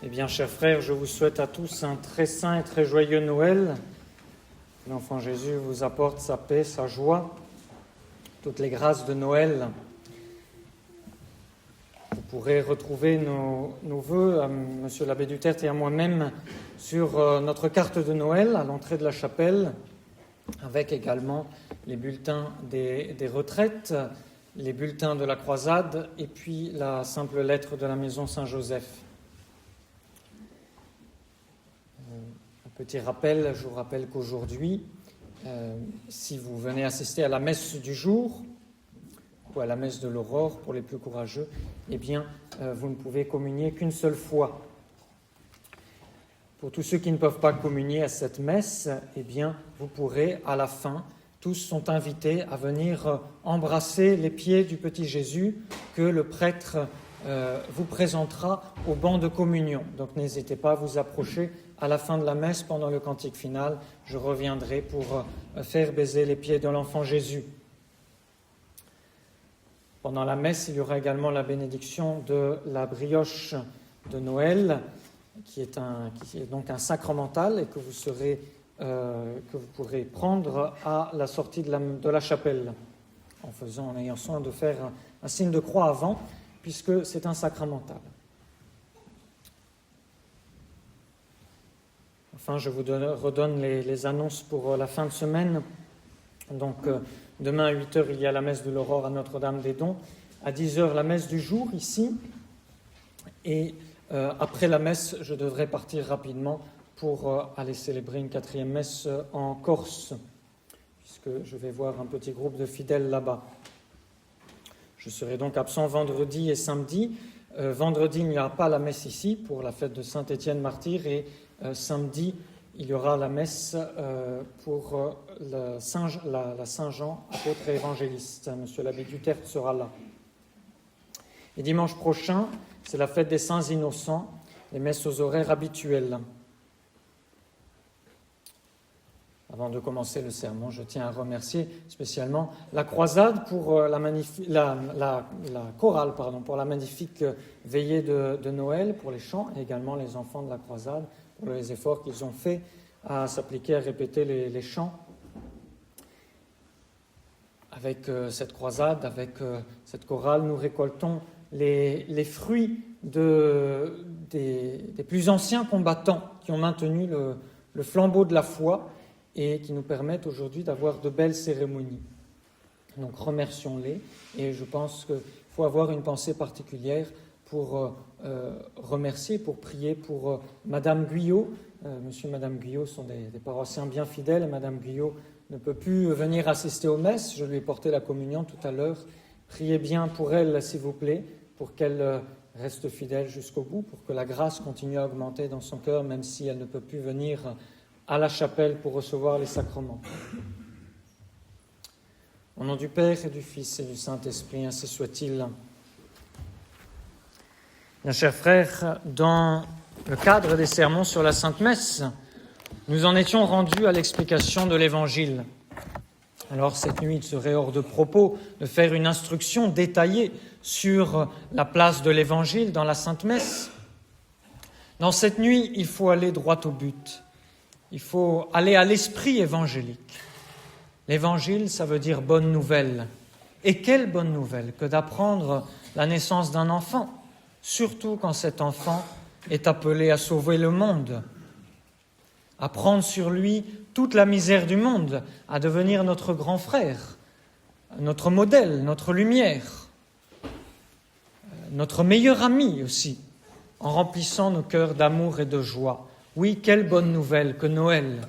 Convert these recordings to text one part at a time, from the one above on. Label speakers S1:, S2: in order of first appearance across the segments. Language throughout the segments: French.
S1: Eh bien, chers frères, je vous souhaite à tous un très saint et très joyeux Noël. L'enfant Jésus vous apporte sa paix, sa joie, toutes les grâces de Noël. Vous pourrez retrouver nos vœux, à Monsieur l'abbé Duterte et à moi-même, sur notre carte de Noël à l'entrée de la chapelle, avec également les bulletins des retraites, les bulletins de la croisade et puis la simple lettre de la maison Saint-Joseph. Un petit rappel, je vous rappelle qu'aujourd'hui, si vous venez assister à la messe du jour ou à la messe de l'aurore pour les plus courageux, eh bien, vous ne pouvez communier qu'une seule fois. Pour tous ceux qui ne peuvent pas communier à cette messe, eh bien, vous pourrez, à la fin, tous sont invités à venir embrasser les pieds du petit Jésus que le prêtre vous présentera au banc de communion. Donc n'hésitez pas à vous approcher à la fin de la messe, pendant le cantique final. Je reviendrai pour faire baiser les pieds de l'enfant Jésus. Pendant la messe, il y aura également la bénédiction de la brioche de Noël, qui est donc un sacramental et que vous pourrez prendre à la sortie de la chapelle, en ayant soin de faire un signe de croix avant, puisque c'est un sacramental. Enfin, je vous redonne les annonces pour la fin de semaine. Donc, demain à 8h, il y a la messe de l'aurore à Notre-Dame-des-Dons. À 10h, la messe du jour, ici. Et après la messe, je devrais partir rapidement pour aller célébrer une 4e messe en Corse, puisque je vais voir un petit groupe de fidèles là-bas. Je serai donc absent vendredi et samedi. Vendredi, il n'y aura pas la messe ici pour la fête de Saint-Étienne martyr, et samedi, il y aura la messe pour la Saint-Jean, apôtre et évangéliste. Monsieur l'abbé Duterte sera là. Et dimanche prochain, c'est la fête des Saints Innocents, les messes aux horaires habituels. Avant de commencer le sermon, je tiens à remercier spécialement la croisade pour la chorale, pour la magnifique veillée de Noël, pour les chants, et également les enfants de la croisade, pour les efforts qu'ils ont faits à s'appliquer à répéter les chants. Avec cette croisade, avec cette chorale, nous récoltons les fruits des plus anciens combattants qui ont maintenu le flambeau de la foi et qui nous permettent aujourd'hui d'avoir de belles cérémonies. Donc remercions-les, et je pense qu'il faut avoir une pensée particulière pour remercier, pour prier pour Madame Guyot. Monsieur et Madame Guyot sont des paroissiens bien fidèles, et Madame Guyot ne peut plus venir assister aux messes. Je lui ai porté la communion tout à l'heure. Priez bien pour elle, s'il vous plaît, pour qu'elle reste fidèle jusqu'au bout, pour que la grâce continue à augmenter dans son cœur, même si elle ne peut plus venir à la chapelle pour recevoir les sacrements. Au nom du Père et du Fils et du Saint-Esprit, ainsi soit-il. Bien, chers frères, dans le cadre des sermons sur la Sainte Messe, nous en étions rendus à l'explication de l'Évangile. Alors, cette nuit, il serait hors de propos de faire une instruction détaillée sur la place de l'Évangile dans la Sainte Messe. Dans cette nuit, il faut aller droit au but. Il faut aller à l'esprit évangélique. L'évangile, ça veut dire bonne nouvelle. Et quelle bonne nouvelle que d'apprendre la naissance d'un enfant, surtout quand cet enfant est appelé à sauver le monde, à prendre sur lui toute la misère du monde, à devenir notre grand frère, notre modèle, notre lumière, notre meilleur ami aussi, en remplissant nos cœurs d'amour et de joie. Oui, quelle bonne nouvelle que Noël.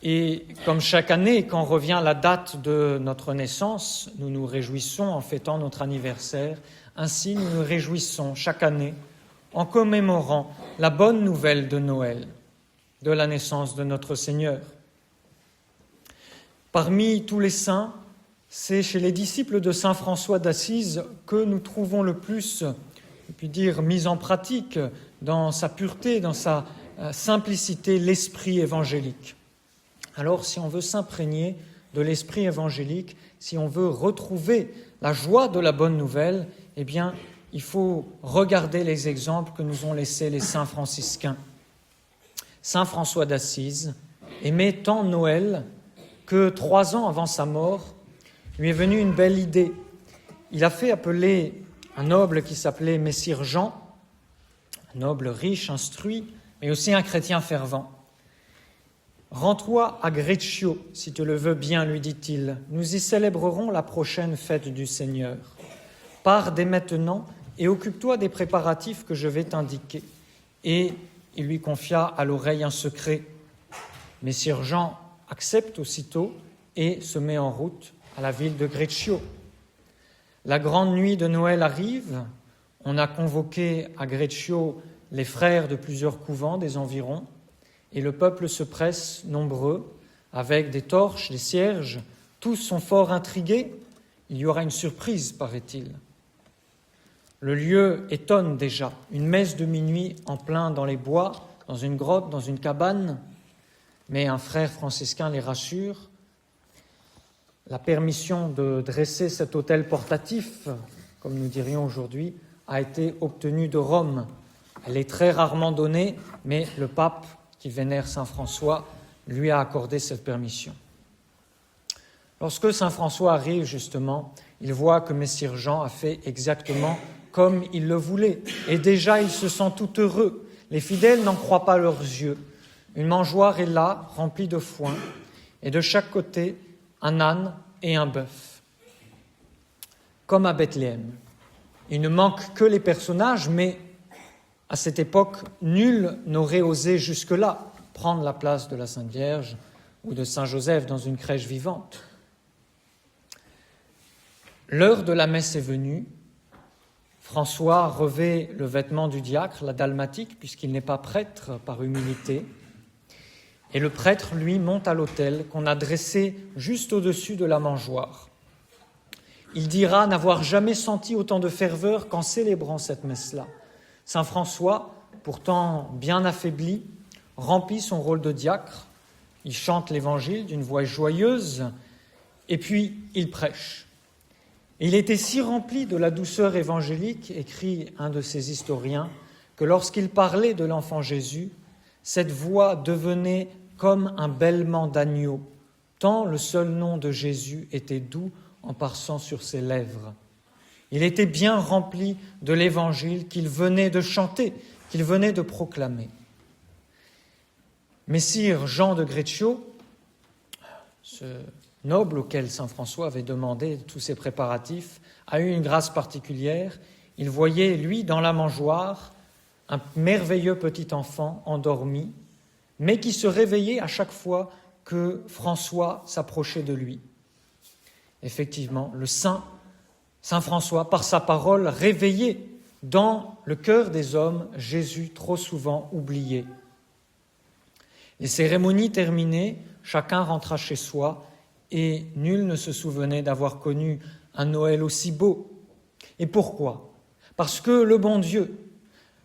S1: Et comme chaque année, quand revient la date de notre naissance, nous nous réjouissons en fêtant notre anniversaire. Ainsi, nous nous réjouissons chaque année en commémorant la bonne nouvelle de Noël, de la naissance de notre Seigneur. Parmi tous les saints, c'est chez les disciples de saint François d'Assise que nous trouvons le plus, je puis dire, mis en pratique dans sa pureté, dans sa simplicité, l'esprit évangélique. Alors, si on veut s'imprégner de l'esprit évangélique, si on veut retrouver la joie de la bonne nouvelle, eh bien, il faut regarder les exemples que nous ont laissés les saints franciscains. Saint François d'Assise aimait tant Noël que 3 ans avant sa mort, lui est venue une belle idée. Il a fait appeler un noble qui s'appelait Messire Jean, un noble riche, instruit, mais aussi un chrétien fervent. « Rends-toi à Greccio, si tu le veux bien, lui dit-il. Nous y célébrerons la prochaine fête du Seigneur. Pars dès maintenant et occupe-toi des préparatifs que je vais t'indiquer. » Et il lui confia à l'oreille un secret. Messire Jean accepte aussitôt et se met en route à la ville de Greccio. La grande nuit de Noël arrive. On a convoqué à Greccio les frères de plusieurs couvents des environs. Et le peuple se presse nombreux, avec des torches, des cierges. Tous sont fort intrigués. Il y aura une surprise, paraît-il. Le lieu étonne déjà. Une messe de minuit en plein dans les bois, dans une grotte, dans une cabane. Mais un frère franciscain les rassure. La permission de dresser cet autel portatif, comme nous dirions aujourd'hui, a été obtenue de Rome. Elle est très rarement donnée, mais le pape qui vénère saint François, lui a accordé cette permission. Lorsque saint François arrive, justement, il voit que Messire Jean a fait exactement comme il le voulait. Et déjà, il se sent tout heureux. Les fidèles n'en croient pas leurs yeux. Une mangeoire est là, remplie de foin, et de chaque côté, un âne et un bœuf. Comme à Bethléem. Il ne manque que les personnages, mais à cette époque, nul n'aurait osé jusque-là prendre la place de la Sainte Vierge ou de Saint Joseph dans une crèche vivante. L'heure de la messe est venue. François revêt le vêtement du diacre, la dalmatique, puisqu'il n'est pas prêtre par humilité. Et le prêtre, lui, monte à l'autel qu'on a dressé juste au-dessus de la mangeoire. Il dira n'avoir jamais senti autant de ferveur qu'en célébrant cette messe-là. Saint François, pourtant bien affaibli, remplit son rôle de diacre. Il chante l'Évangile d'une voix joyeuse et puis il prêche. Et il était si rempli de la douceur évangélique, écrit un de ses historiens, que lorsqu'il parlait de l'enfant Jésus, cette voix devenait comme un bêlement d'agneau, tant le seul nom de Jésus était doux en passant sur ses lèvres. Il était bien rempli de l'Évangile qu'il venait de chanter, qu'il venait de proclamer. Messire Jean de Greccio, ce noble auquel saint François avait demandé tous ses préparatifs, a eu une grâce particulière. Il voyait, lui, dans la mangeoire, un merveilleux petit enfant endormi, mais qui se réveillait à chaque fois que François s'approchait de lui. Effectivement, le Saint François, par sa parole, réveillait dans le cœur des hommes Jésus trop souvent oublié. Les cérémonies terminées, chacun rentra chez soi et nul ne se souvenait d'avoir connu un Noël aussi beau. Et pourquoi ? Parce que le bon Dieu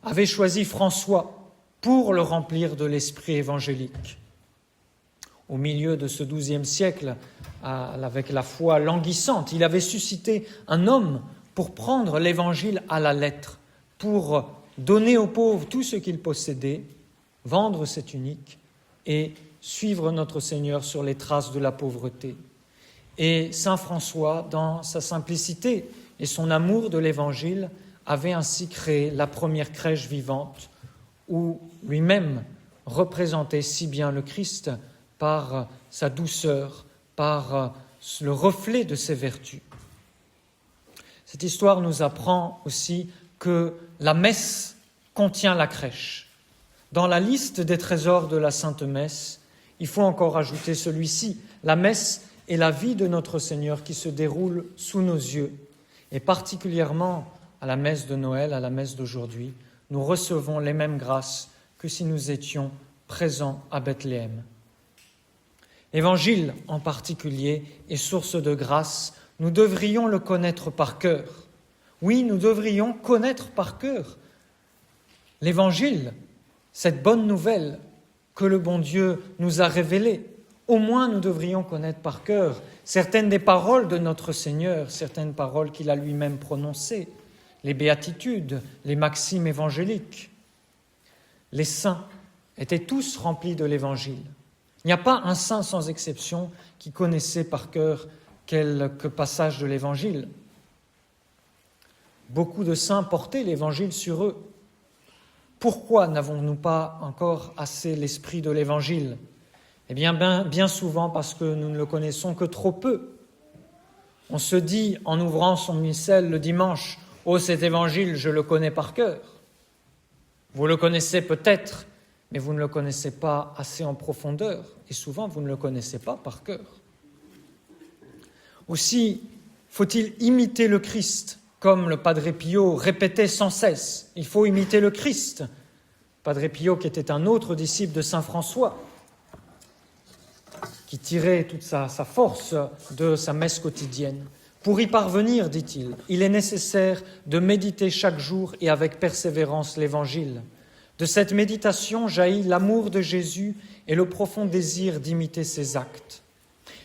S1: avait choisi François pour le remplir de l'esprit évangélique. Au milieu de ce XIIe siècle, avec la foi languissante, il avait suscité un homme pour prendre l'Évangile à la lettre, pour donner aux pauvres tout ce qu'ils possédaient, vendre ses tuniques et suivre notre Seigneur sur les traces de la pauvreté. Et saint François, dans sa simplicité et son amour de l'Évangile, avait ainsi créé la première crèche vivante où lui-même représentait si bien le Christ par sa douceur, par le reflet de ses vertus. Cette histoire nous apprend aussi que la messe contient la crèche. Dans la liste des trésors de la Sainte Messe, il faut encore ajouter celui-ci. La messe est la vie de notre Seigneur qui se déroule sous nos yeux. Et particulièrement à la messe de Noël, à la messe d'aujourd'hui, nous recevons les mêmes grâces que si nous étions présents à Bethléem. L'Évangile, en particulier, est source de grâce. Nous devrions le connaître par cœur. Oui, nous devrions connaître par cœur l'Évangile, cette bonne nouvelle que le bon Dieu nous a révélée. Au moins, nous devrions connaître par cœur certaines des paroles de notre Seigneur, certaines paroles qu'il a lui-même prononcées, les béatitudes, les maximes évangéliques. Les saints étaient tous remplis de l'Évangile. Il n'y a pas un saint sans exception qui connaissait par cœur quelques passages de l'Évangile. Beaucoup de saints portaient l'Évangile sur eux. Pourquoi n'avons-nous pas encore assez l'esprit de l'Évangile ? Eh bien souvent parce que nous ne le connaissons que trop peu. On se dit, en ouvrant son missel le dimanche, « Oh, cet Évangile, je le connais par cœur. » Vous le connaissez peut-être, mais vous ne le connaissez pas assez en profondeur, et souvent vous ne le connaissez pas par cœur. Aussi, faut-il imiter le Christ, comme le Padre Pio répétait sans cesse. Il faut imiter le Christ. Padre Pio, qui était un autre disciple de saint François, qui tirait toute sa force de sa messe quotidienne. Pour y parvenir, dit-il, il est nécessaire de méditer chaque jour et avec persévérance l'Évangile. De cette méditation jaillit l'amour de Jésus et le profond désir d'imiter ses actes.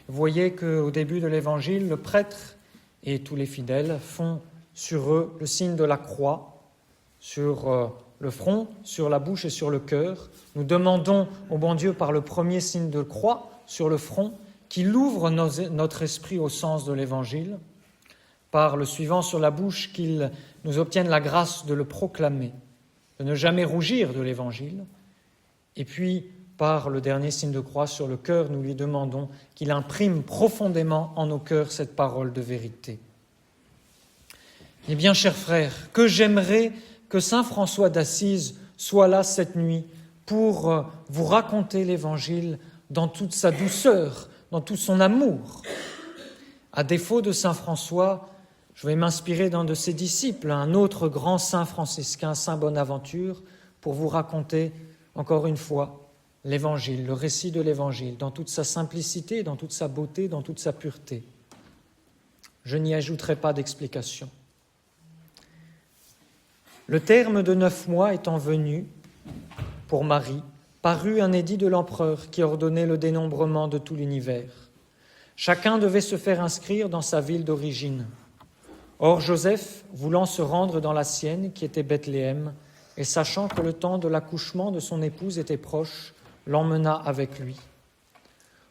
S1: Vous voyez qu'au début de l'Évangile, le prêtre et tous les fidèles font sur eux le signe de la croix, sur le front, sur la bouche et sur le cœur. Nous demandons au bon Dieu par le premier signe de croix sur le front qu'il ouvre notre esprit au sens de l'Évangile, par le suivant sur la bouche qu'il nous obtienne la grâce de le proclamer, de ne jamais rougir de l'Évangile, et puis par le dernier signe de croix sur le cœur, nous lui demandons qu'il imprime profondément en nos cœurs cette parole de vérité. Eh bien, chers frères, que j'aimerais que saint François d'Assise soit là cette nuit pour vous raconter l'Évangile dans toute sa douceur, dans tout son amour. À défaut de saint François, je vais m'inspirer d'un de ses disciples, un autre grand saint franciscain, saint Bonaventure, pour vous raconter encore une fois l'Évangile, le récit de l'Évangile, dans toute sa simplicité, dans toute sa beauté, dans toute sa pureté. Je n'y ajouterai pas d'explication. Le terme de 9 mois étant venu, pour Marie, parut un édit de l'empereur qui ordonnait le dénombrement de tout l'univers. Chacun devait se faire inscrire dans sa ville d'origine. Or Joseph, voulant se rendre dans la sienne, qui était Bethléem, et sachant que le temps de l'accouchement de son épouse était proche, l'emmena avec lui.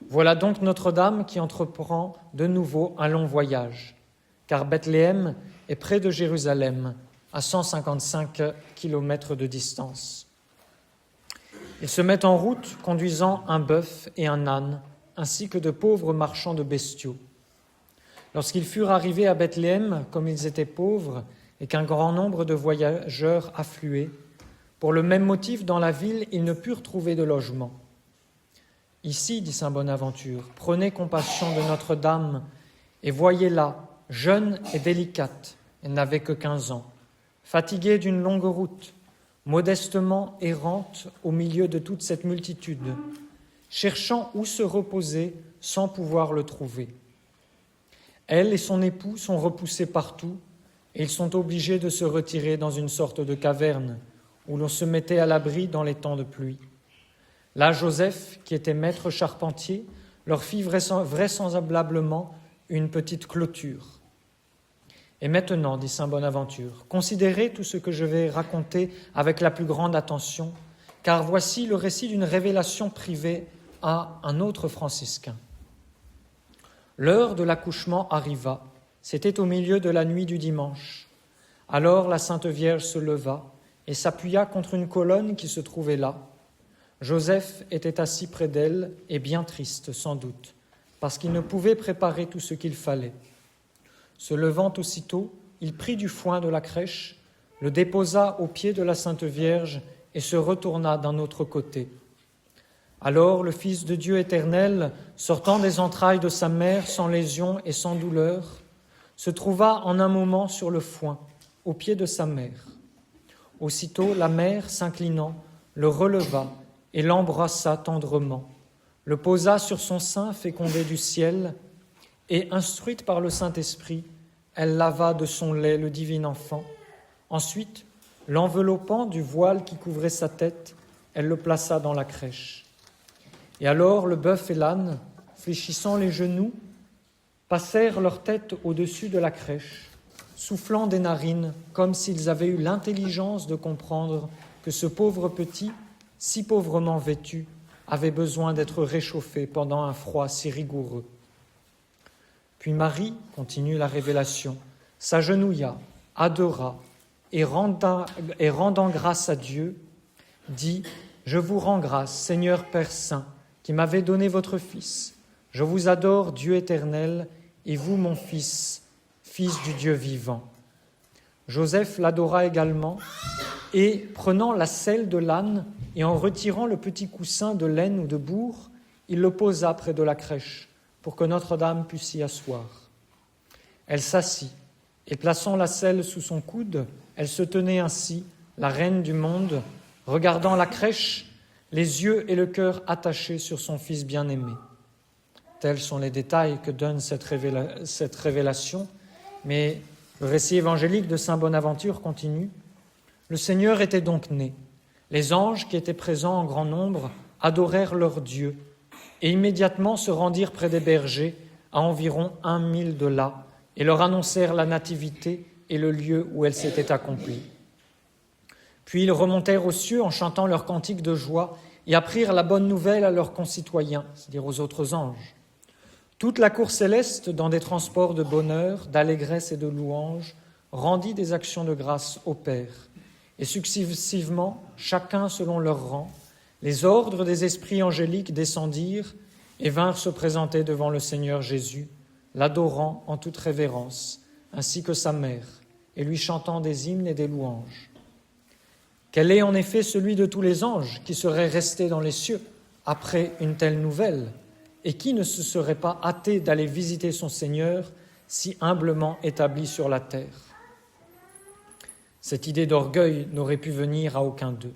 S1: Voilà donc Notre-Dame qui entreprend de nouveau un long voyage, car Bethléem est près de Jérusalem, à 155 kilomètres de distance. Ils se mettent en route, conduisant un bœuf et un âne, ainsi que de pauvres marchands de bestiaux. Lorsqu'ils furent arrivés à Bethléem, comme ils étaient pauvres, et qu'un grand nombre de voyageurs affluaient, pour le même motif, dans la ville, ils ne purent trouver de logement. « Ici, dit saint Bonaventure, prenez compassion de Notre-Dame, et voyez-la, jeune et délicate, elle n'avait que 15 ans, fatiguée d'une longue route, modestement errante au milieu de toute cette multitude, cherchant où se reposer sans pouvoir le trouver. Elle et son époux sont repoussés partout et ils sont obligés de se retirer dans une sorte de caverne où l'on se mettait à l'abri dans les temps de pluie. Là, Joseph, qui était maître charpentier, leur fit vraisemblablement une petite clôture. Et maintenant, dit saint Bonaventure, considérez tout ce que je vais raconter avec la plus grande attention, car voici le récit d'une révélation privée à un autre franciscain. L'heure de l'accouchement arriva, c'était au milieu de la nuit du dimanche. Alors la Sainte Vierge se leva et s'appuya contre une colonne qui se trouvait là. Joseph était assis près d'elle et bien triste, sans doute, parce qu'il ne pouvait préparer tout ce qu'il fallait. Se levant aussitôt, il prit du foin de la crèche, le déposa aux pieds de la Sainte Vierge et se retourna d'un autre côté. Alors le Fils de Dieu éternel, sortant des entrailles de sa mère sans lésion et sans douleur, se trouva en un moment sur le foin, aux pieds de sa mère. Aussitôt la mère, s'inclinant, le releva et l'embrassa tendrement, le posa sur son sein fécondé du ciel, et, instruite par le Saint-Esprit, elle lava de son lait le divin enfant. Ensuite, l'enveloppant du voile qui couvrait sa tête, elle le plaça dans la crèche. Et alors le bœuf et l'âne, fléchissant les genoux, passèrent leur tête au-dessus de la crèche, soufflant des narines, comme s'ils avaient eu l'intelligence de comprendre que ce pauvre petit, si pauvrement vêtu, avait besoin d'être réchauffé pendant un froid si rigoureux. Puis Marie, continue la révélation, s'agenouilla, adora, et rendant grâce à Dieu, dit « Je vous rends grâce, Seigneur Père Saint, qui m'avez donné votre Fils. Je vous adore, Dieu éternel, et vous, mon Fils, Fils du Dieu vivant. » Joseph l'adora également, et prenant la selle de l'âne et en retirant le petit coussin de laine ou de bourre, il le posa près de la crèche pour que Notre-Dame puisse s'y asseoir. Elle s'assit, et plaçant la selle sous son coude, elle se tenait ainsi, la reine du monde, regardant la crèche, les yeux et le cœur attachés sur son Fils bien-aimé. Tels sont les détails que donne cette révélation, mais le récit évangélique de saint Bonaventure continue. Le Seigneur était donc né. Les anges qui étaient présents en grand nombre adorèrent leur Dieu et immédiatement se rendirent près des bergers à environ 1000 de là et leur annoncèrent la nativité et le lieu où elle s'était accomplie. Puis ils remontèrent aux cieux en chantant leurs cantiques de joie et apprirent la bonne nouvelle à leurs concitoyens, c'est-à-dire aux autres anges. Toute la cour céleste, dans des transports de bonheur, d'allégresse et de louange, rendit des actions de grâce au Père. Et successivement, chacun selon leur rang, les ordres des esprits angéliques descendirent et vinrent se présenter devant le Seigneur Jésus, l'adorant en toute révérence, ainsi que sa mère, et lui chantant des hymnes et des louanges. Quel est en effet celui de tous les anges qui serait resté dans les cieux après une telle nouvelle, et qui ne se serait pas hâté d'aller visiter son Seigneur si humblement établi sur la terre? Cette idée d'orgueil n'aurait pu venir à aucun d'eux.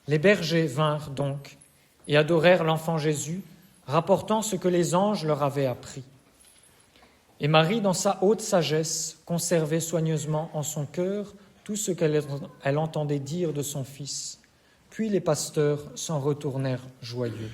S1: Les bergers vinrent donc et adorèrent l'enfant Jésus, rapportant ce que les anges leur avaient appris. Et Marie, dans sa haute sagesse, conservait soigneusement en son cœur tout ce qu'elle entendait dire de son Fils. Puis les pasteurs s'en retournèrent joyeux.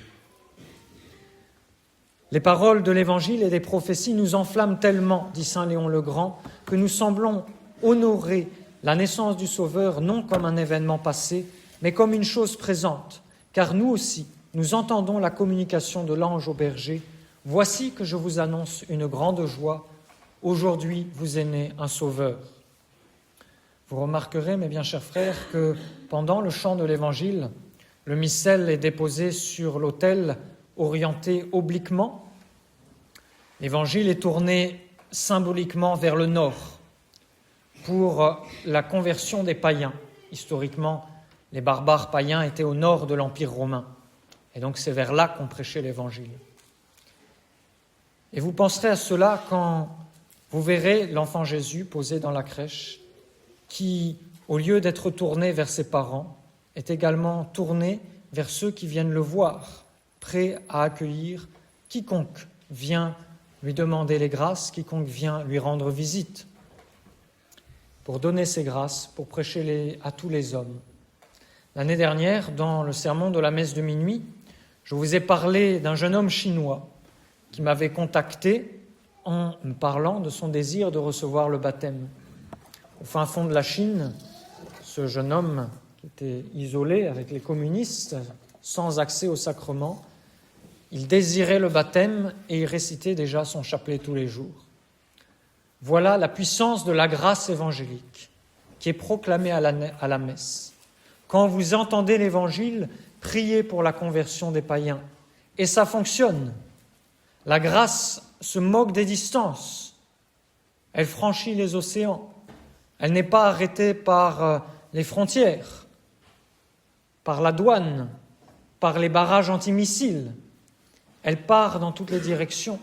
S1: Les paroles de l'Évangile et des prophéties nous enflamment tellement, dit saint Léon le Grand, que nous semblons honorer la naissance du Sauveur non comme un événement passé, mais comme une chose présente, car nous aussi, nous entendons la communication de l'ange au berger. « Voici que je vous annonce une grande joie. Aujourd'hui, vous est né un Sauveur. » Vous remarquerez, mes bien chers frères, que pendant le chant de l'Évangile, le missel est déposé sur l'autel orienté obliquement. L'Évangile est tourné symboliquement vers le nord pour la conversion des païens. Historiquement, les barbares païens étaient au nord de l'Empire romain. Et donc c'est vers là qu'on prêchait l'Évangile. Et vous penserez à cela quand vous verrez l'enfant Jésus posé dans la crèche, qui, au lieu d'être tourné vers ses parents, est également tourné vers ceux qui viennent le voir, prêt à accueillir quiconque vient lui demander les grâces, quiconque vient lui rendre visite, pour donner ses grâces, pour prêcher à tous les hommes. L'année dernière, dans le sermon de la messe de minuit, je vous ai parlé d'un jeune homme chinois qui m'avait contacté en me parlant de son désir de recevoir le baptême. Au fin fond de la Chine, ce jeune homme qui était isolé avec les communistes, sans accès au sacrement, il désirait le baptême et il récitait déjà son chapelet tous les jours. Voilà la puissance de la grâce évangélique qui est proclamée à la messe. Quand vous entendez l'Évangile, priez pour la conversion des païens. Et ça fonctionne. La grâce se moque des distances. Elle franchit les océans. Elle n'est pas arrêtée par les frontières, par la douane, par les barrages antimissiles. Elle part dans toutes les directions.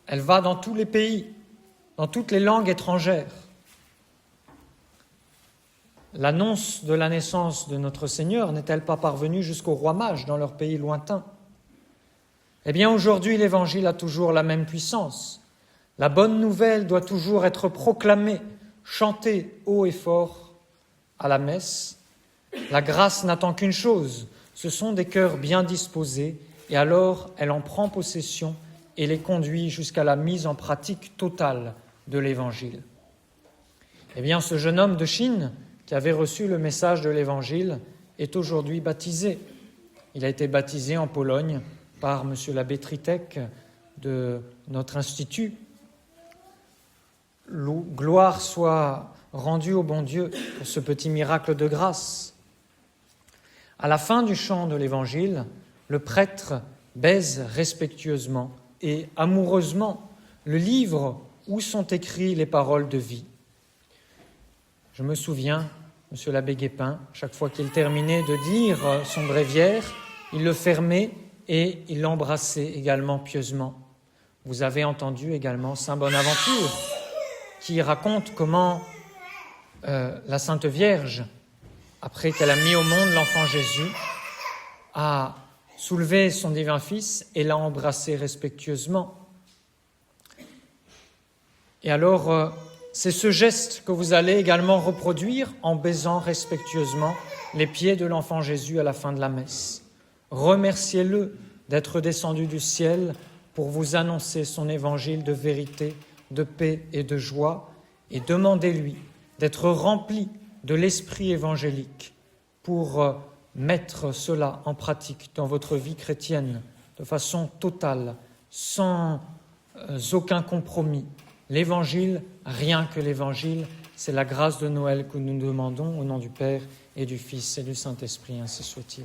S1: Elle va dans tous les pays, dans toutes les langues étrangères. L'annonce de la naissance de notre Seigneur n'est-elle pas parvenue jusqu'aux rois mages dans leur pays lointain? Eh bien, aujourd'hui, l'Évangile a toujours la même puissance. La bonne nouvelle doit toujours être proclamée, chantée haut et fort à la messe. La grâce n'attend qu'une chose, ce sont des cœurs bien disposés, et alors elle en prend possession et les conduit jusqu'à la mise en pratique totale de l'Évangile. Eh bien, ce jeune homme de Chine, qui avait reçu le message de l'Évangile, est aujourd'hui baptisé. Il a été baptisé en Pologne par M. l'abbé Tritek de notre institut. Gloire soit rendue au bon Dieu pour ce petit miracle de grâce. À la fin du chant de l'Évangile, le prêtre baise respectueusement et amoureusement le livre où sont écrites les paroles de vie. Je me souviens, M. l'abbé Guépin, chaque fois qu'il terminait de dire son bréviaire, il le fermait et il l'embrassait également pieusement. Vous avez entendu également Saint Bonaventure, qui raconte comment la Sainte Vierge, après qu'elle a mis au monde l'enfant Jésus, a soulevé son divin Fils et l'a embrassé respectueusement. Et alors, c'est ce geste que vous allez également reproduire en baisant respectueusement les pieds de l'enfant Jésus à la fin de la messe. Remerciez-le d'être descendu du ciel pour vous annoncer son évangile de vérité, de paix et de joie, et demandez-lui d'être rempli de l'esprit évangélique pour mettre cela en pratique dans votre vie chrétienne de façon totale, sans aucun compromis. L'Évangile, rien que l'Évangile, c'est la grâce de Noël que nous demandons au nom du Père et du Fils et du Saint-Esprit, ainsi soit-il.